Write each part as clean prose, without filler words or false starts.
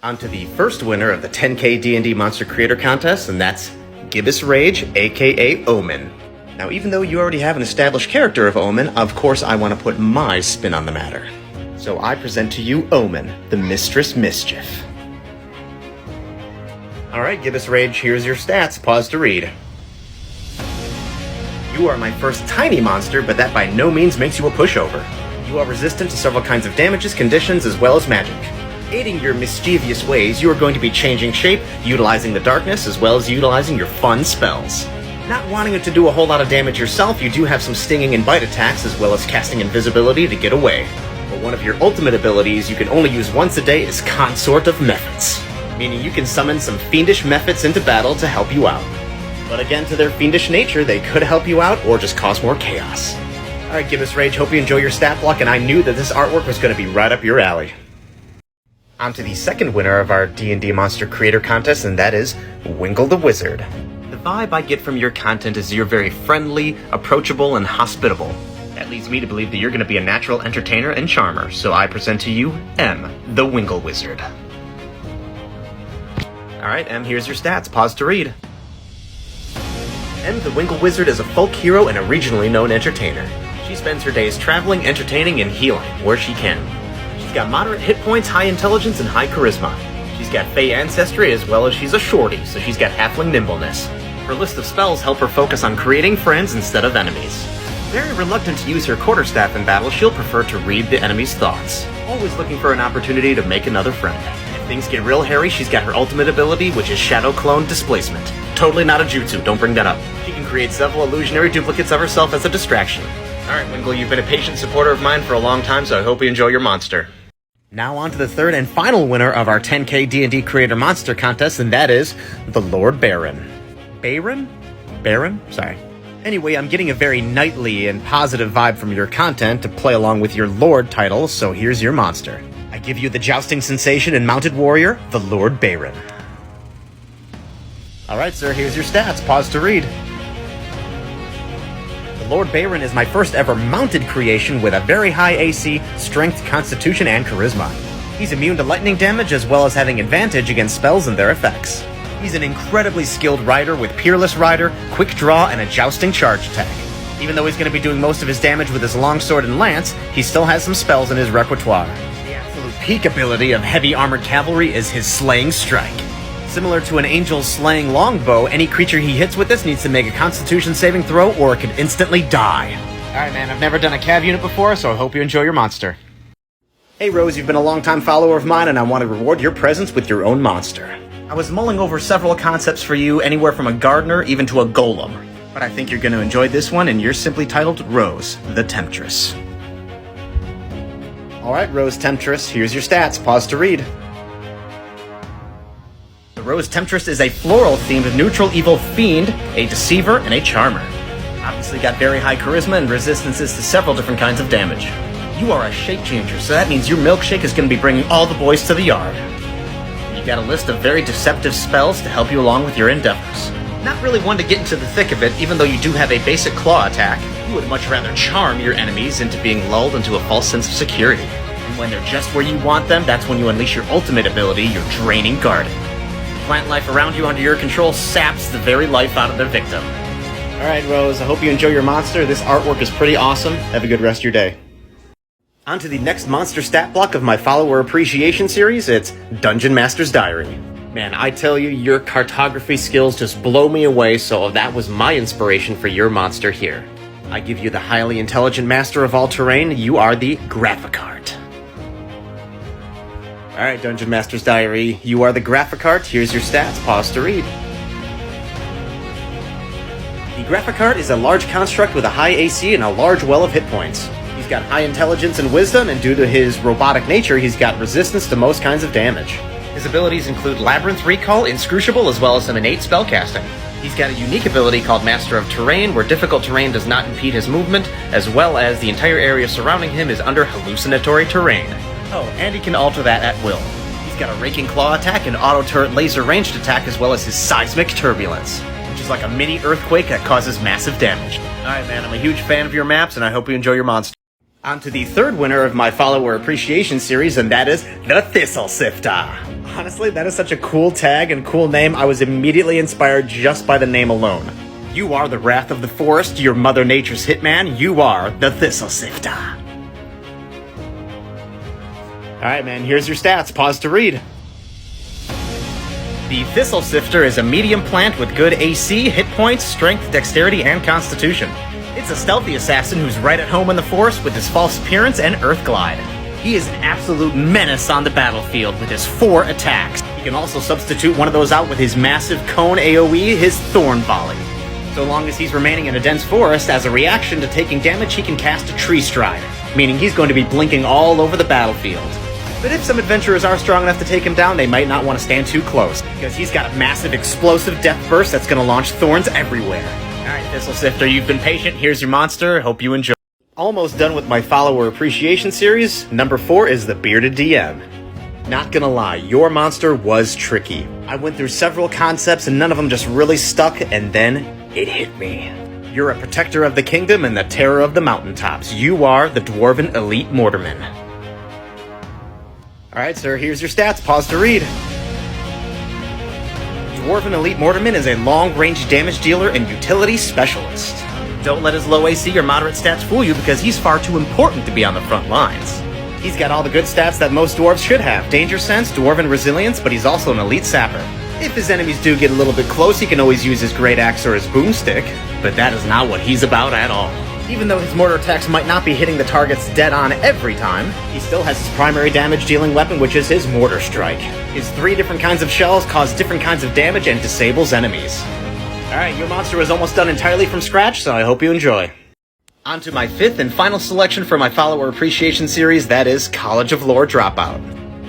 On to the first winner of the 10K D&D Monster Creator Contest, and that's Gibbous Rage, aka Omen. Now, even though you already have an established character of Omen, of course I want to put my spin on the matter. So I present to you Omen, the Mistress Mischief. Alright, Gibbous Rage, here's your stats. Pause to read. You are my first tiny monster, but that by no means makes you a pushover. You are resistant to several kinds of damages, conditions, as well as magic. Aiding your mischievous ways, you are going to be changing shape, utilizing the darkness, as well as utilizing your fun spells. Not wanting it to do a whole lot of damage yourself, you do have some stinging and bite attacks, as well as casting invisibility to get away. But one of your ultimate abilities you can only use once a day is Consort of Methods, meaning you can summon some fiendish methods into battle to help you out. But again, to their fiendish nature, they could help you out or just cause more chaos. Alright, Gibbous Rage, hope you enjoy your stat block, and I knew that this artwork was going to be right up your alley. On to the second winner of our D&D Monster Creator Contest, and that is Winkle the Wizard. The vibe I get from your content is you're very friendly, approachable, and hospitable. That leads me to believe that you're going to be a natural entertainer and charmer, so I present to you M, the Winkle Wizard. Alright, M, here's your stats. Pause to read. M, the Winkle Wizard is a folk hero and a regionally known entertainer. She spends her days traveling, entertaining, and healing where she can. She's got moderate hit points, high intelligence, and high charisma. She's got Fey ancestry as well as she's a shorty, so she's got halfling nimbleness. Her list of spells help her focus on creating friends instead of enemies. Very reluctant to use her quarterstaff in battle, she'll prefer to read the enemy's thoughts. Always looking for an opportunity to make another friend. If things get real hairy, she's got her ultimate ability, which is Shadow Clone Displacement. Totally not a jutsu, don't bring that up. She can create several illusionary duplicates of herself as a distraction. Alright, Winkle, you've been a patient supporter of mine for a long time, so I hope you enjoy your monster. Now on to the third and final winner of our 10K D&D Creator Monster Contest, and that is the Lordbayern. Baron? Sorry. Anyway, I'm getting a very knightly and positive vibe from your content to play along with your Lord title, so here's your monster. I give you the jousting sensation and mounted warrior, the Lordbayern. Alright, sir, here's your stats. Pause to read. Lordbayern is my first ever mounted creation with a very high AC, strength, constitution, and charisma. He's immune to lightning damage as well as having advantage against spells and their effects. He's an incredibly skilled rider with Peerless Rider, Quick Draw, and a Jousting Charge attack. Even though he's going to be doing most of his damage with his longsword and lance, he still has some spells in his repertoire. The absolute peak ability of Heavy Armored Cavalry is his Slaying Strike. Similar to an angel's slaying longbow, any creature he hits with this needs to make a constitution saving throw or it could instantly die. Alright man, I've never done a cav unit before, so I hope you enjoy your monster. Hey Rose, you've been a long-time follower of mine and I want to reward your presence with your own monster. I was mulling over several concepts for you, anywhere from a gardener even to a golem. But I think you're going to enjoy this one, and you're simply titled Rose the Temptress. Alright, Rose Temptress, here's your stats. Pause to read. The Rose Temptress is a floral-themed neutral evil fiend, a deceiver, and a charmer. Obviously got very high charisma and resistances to several different kinds of damage. You are a shape changer, so that means your milkshake is going to be bringing all the boys to the yard. You got a list of very deceptive spells to help you along with your endeavors. Not really one to get into the thick of it, even though you do have a basic claw attack. You would much rather charm your enemies into being lulled into a false sense of security. And when they're just where you want them, that's when you unleash your ultimate ability, your Draining Garden. Plant life around you under your control saps the very life out of their victim. Alright, Rose, I hope you enjoy your monster. This artwork is pretty awesome. Have a good rest of your day. On to the next monster stat block of my follower appreciation series. It's Dungeon Master's Diary. Man, I tell you, your cartography skills just blow me away, so that was my inspiration for your monster here. I give you the highly intelligent master of all terrain. You are the Graphicart. Alright, Dungeon Master's Diary, you are the Graphicart. Here's your stats. Pause to read. The Graphicart is a large construct with a high AC and a large well of hit points. He's got high intelligence and wisdom, and due to his robotic nature, he's got resistance to most kinds of damage. His abilities include Labyrinth Recall, Inscrutable, as well as some innate spellcasting. He's got a unique ability called Master of Terrain, where difficult terrain does not impede his movement, as well as the entire area surrounding him is under hallucinatory terrain. Oh, and he can alter that at will. He's got a Raking Claw attack, an auto-turret laser ranged attack, as well as his Seismic Turbulence, which is like a mini earthquake that causes massive damage. Alright man, I'm a huge fan of your maps, and I hope you enjoy your monster. On to the third winner of my follower appreciation series, and that is the Thistle Sifter. Honestly, that is such a cool tag and cool name. I was immediately inspired just by the name alone. You are the Wrath of the Forest, you're Mother Nature's hitman, you are the Thistle Sifter. Alright man, here's your stats, pause to read. The Thistle Sifter is a medium plant with good AC, hit points, strength, dexterity, and constitution. It's a stealthy assassin who's right at home in the forest with his false appearance and earth glide. He is an absolute menace on the battlefield with his 4 attacks. He can also substitute one of those out with his massive cone AoE, his Thorn Volley. So long as he's remaining in a dense forest, as a reaction to taking damage, he can cast a Tree Stride, meaning he's going to be blinking all over the battlefield. But if some adventurers are strong enough to take him down, they might not want to stand too close, because he's got a massive explosive death burst that's going to launch thorns everywhere. Alright, Thistle Sifter, you've been patient. Here's your monster. Hope you enjoy. Almost done with my follower appreciation series. Number 4 is the Bearded DM. Not gonna lie, your monster was tricky. I went through several concepts and none of them just really stuck, and then it hit me. You're a protector of the kingdom and the terror of the mountaintops. You are the Dwarven Elite Mortarman. Alright, sir, here's your stats. Pause to read. Dwarven Elite Mortarman is a long-range damage dealer and utility specialist. Don't let his low AC or moderate stats fool you, because he's far too important to be on the front lines. He's got all the good stats that most dwarves should have. Danger sense, dwarven resilience, but he's also an elite sapper. If his enemies do get a little bit close, he can always use his great axe or his boomstick, but that is not what he's about at all. Even though his mortar attacks might not be hitting the targets dead on every time, he still has his primary damage dealing weapon, which is his mortar strike. His 3 different kinds of shells cause different kinds of damage and disables enemies. Alright, your monster was almost done entirely from scratch, so I hope you enjoy. On to my 5th and final selection for my follower appreciation series, that is College of Lore Dropout.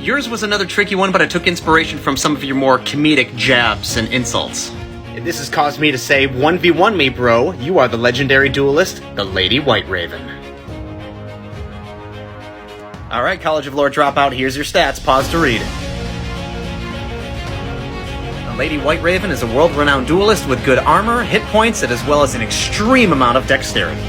Yours was another tricky one, but I took inspiration from some of your more comedic jabs and insults. And this has caused me to say, 1v1 me, bro. You are the legendary duelist, the Lady White Raven. Alright, College of Lore Dropout, here's your stats. Pause to read. The Lady White Raven is a world-renowned duelist with good armor, hit points, as well as an extreme amount of dexterity.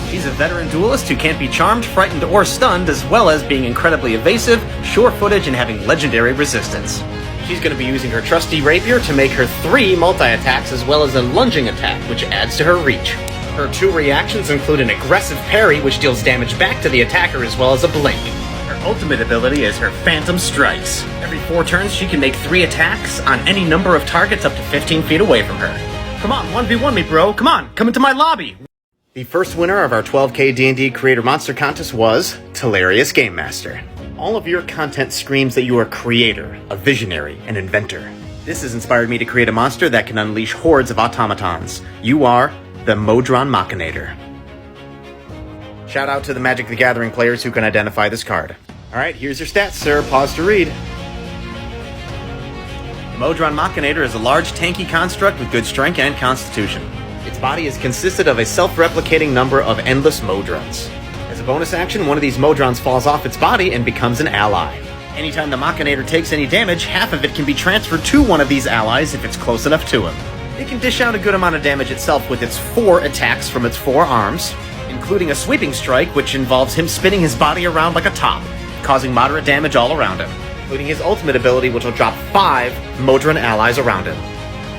She's a veteran duelist who can't be charmed, frightened, or stunned, as well as being incredibly evasive, sure-footed, and having legendary resistance. She's going to be using her trusty rapier to make her 3 multi-attacks, as well as a lunging attack, which adds to her reach. Her 2 reactions include an aggressive parry, which deals damage back to the attacker, as well as a blink. Her ultimate ability is her Phantom Strikes. Every 4 turns, she can make 3 attacks on any number of targets up to 15 feet away from her. Come on, 1v1 me, bro. Come on, come into my lobby. The first winner of our 12K D&D Creator Monster Contest was Hilarious Game Master. All of your content screams that you are a creator, a visionary, an inventor. This has inspired me to create a monster that can unleash hordes of automatons. You are the Modron Machinator. Shout out to the Magic the Gathering players who can identify this card. Alright, here's your stats, sir. Pause to read. The Modron Machinator is a large, tanky construct with good strength and constitution. Its body is consisted of a self-replicating number of endless Modrons. As a bonus action, one of these Modrons falls off its body and becomes an ally. Anytime the Machinator takes any damage, half of it can be transferred to one of these allies if it's close enough to him. It can dish out a good amount of damage itself with its 4 attacks from its 4 arms, including a sweeping strike, which involves him spinning his body around like a top, causing moderate damage all around him, including his ultimate ability, which will drop 5 Modron allies around him.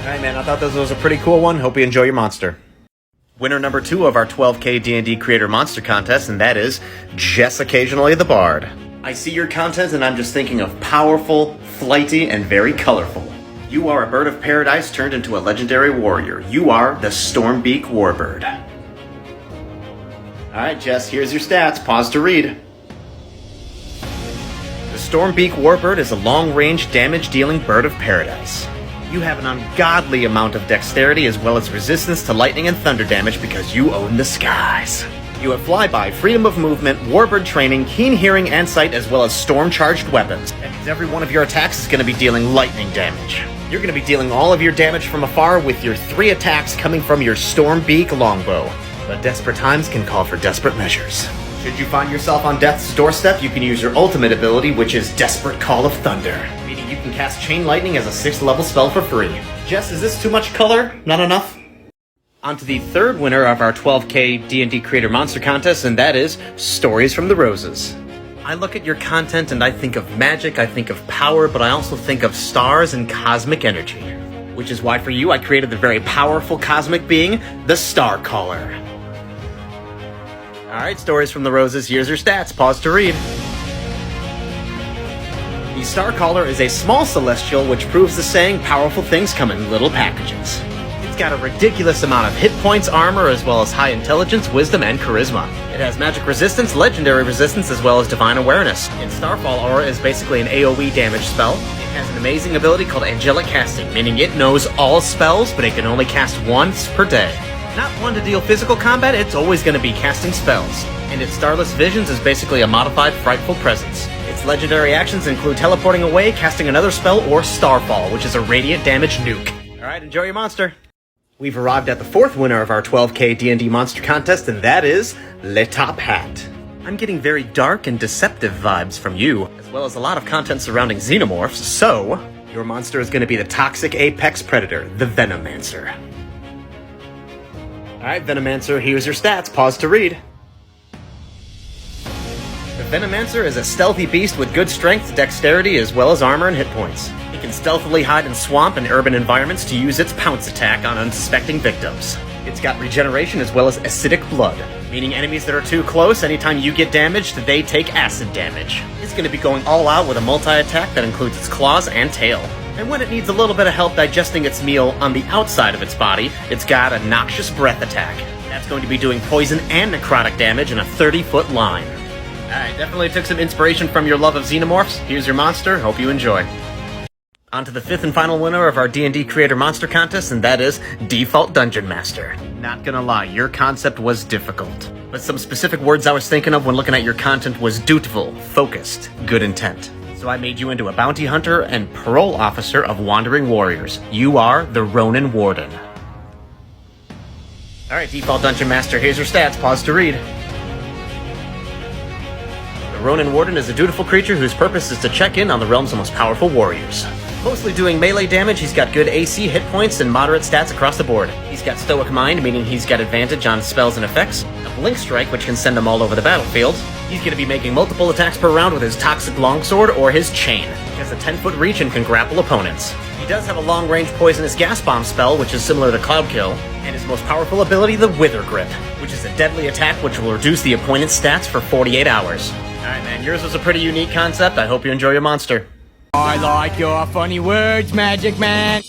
Alright man, I thought this was a pretty cool one. Hope you enjoy your monster. Winner number 2 of our 12K D&D Creator Monster Contest, and that is Jess Occasionally the Bard. I see your content and I'm just thinking of powerful, flighty, and very colorful. You are a bird of paradise turned into a legendary warrior. You are the Stormbeak Warbird. Alright Jess, here's your stats. Pause to read. The Stormbeak Warbird is a long-range damage-dealing bird of paradise. You have an ungodly amount of dexterity as well as resistance to lightning and thunder damage because you own the skies. You have flyby, freedom of movement, warbird training, keen hearing and sight, as well as storm-charged weapons. That means every one of your attacks is going to be dealing lightning damage. You're going to be dealing all of your damage from afar with your 3 attacks coming from your Stormbeak longbow. But desperate times can call for desperate measures. Should you find yourself on death's doorstep, you can use your ultimate ability, which is Desperate Call of Thunder. Meaning you can cast Chain Lightning as a 6th level spell for free. Jess, is this too much color? Not enough? On to the 3rd winner of our 12K D&D Creator Monster Contest, and that is Stories from the Roses. I look at your content and I think of magic, I think of power, but I also think of stars and cosmic energy. Which is why for you I created the very powerful cosmic being, the Star Caller. Alright, stories from the roses, here's your stats, pause to read. The Star Caller is a small celestial which proves the saying, powerful things come in little packages. It's got a ridiculous amount of hit points, armor, as well as high intelligence, wisdom, and charisma. It has magic resistance, legendary resistance, as well as divine awareness. Its Starfall aura is basically an AoE damage spell. It has an amazing ability called Angelic Casting, meaning it knows all spells, but it can only cast once per day. Not one to deal physical combat, it's always going to be casting spells. And its Starless Visions is basically a modified Frightful Presence. Its legendary actions include teleporting away, casting another spell, or Starfall, which is a radiant damage nuke. Alright, enjoy your monster. We've arrived at the fourth winner of our 12K D&D monster contest, and that is Le Top Hat. I'm getting very dark and deceptive vibes from you, as well as a lot of content surrounding xenomorphs, so your monster is going to be the toxic apex predator, the Venomancer. Alright, Venomancer, here's your stats, pause to read. The Venomancer is a stealthy beast with good strength, dexterity, as well as armor and hit points. It can stealthily hide in swamp and urban environments to use its pounce attack on unsuspecting victims. It's got regeneration as well as acidic blood, meaning enemies that are too close, anytime you get damaged, they take acid damage. It's going to be going all out with a multi-attack that includes its claws and tail. And when it needs a little bit of help digesting its meal on the outside of its body, it's got a noxious breath attack. That's going to be doing poison and necrotic damage in a 30-foot line. Alright, definitely took some inspiration from your love of xenomorphs. Here's your monster, hope you enjoy. On to the fifth and final winner of our D&D Creator Monster Contest, and that is Default Dungeon Master. Not gonna lie, your concept was difficult. But some specific words I was thinking of when looking at your content was dutiful, focused, good intent. So I made you into a bounty hunter and parole officer of Wandering Warriors. You are the Ronin Warden. Alright, Default Dungeon Master, here's your stats, pause to read. The Ronin Warden is a dutiful creature whose purpose is to check in on the realm's most powerful warriors. Mostly doing melee damage, he's got good AC, hit points, and moderate stats across the board. He's got Stoic Mind, meaning he's got advantage on spells and effects, a Blink Strike, which can send him all over the battlefield. He's going to be making multiple attacks per round with his Toxic Longsword or his Chain. He has a 10-foot reach and can grapple opponents. He does have a long-range Poisonous Gas Bomb spell, which is similar to Cloud Kill, and his most powerful ability, the Wither Grip, which is a deadly attack which will reduce the opponent's stats for 48 hours. Alright man, yours was a pretty unique concept. I hope you enjoy your monster. I like your funny words, Magic Man.